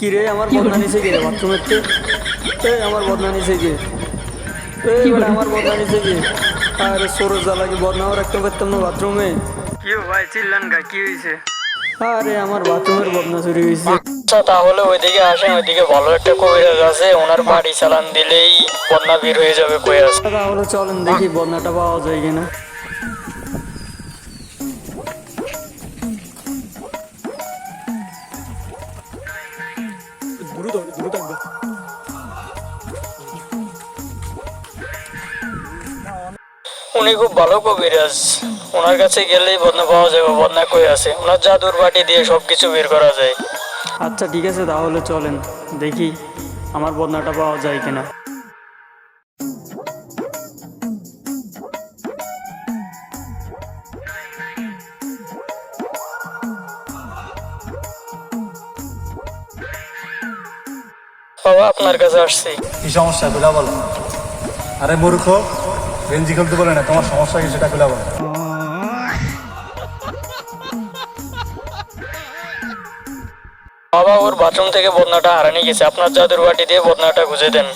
কি রে আমার বদনা নিচে কে রে বাথরুমের তে আমার বদনা নিচে কে আমার বদনা নিচে কে আরে সরো জ্বালাকে বদনাও রাখতে পারতাম না বাথরুমে কি ভাই চিল্লান গা কি হয়েছে আরে আমার বাথরুমের বদনা চুরি হয়েছে আচ্ছা তাহলে ওইদিকে আসেন, ওইদিকে ভালো একটা কবিরাজ আছে, ওনার বাড়ি চালান দিলেই বন্যা বের হয়ে যাবে কয়ে আছে। তাহলে চলেন দেখি বদনাটা পাওয়া যায় কিনা উনি খুব ভালো কবিরাজ, ওনার কাছে গেলেই বদনা পাওয়া যাবে। বদনা কই আছে, ওনার জাদুর বাটি দিয়ে সবকিছু বের করা যায়। আচ্ছা ঠিক আছে তাহলে চলেন দেখি আমার বদনাটা পাওয়া যায় কিনা বাবা আপনার কাছে আসছি। কি সমস্যা খুলে বলো। আরে মূর্খ, গেঞ্জি খুলতে বলে না, তোমার সমস্যা কি সেটা খুলে বলো। বাবা ওর বাথরুম থেকে বদনাটা হারানি গেছে, আপনার জাদুর বাটি দিয়ে বদনাটা খুঁজে দেন।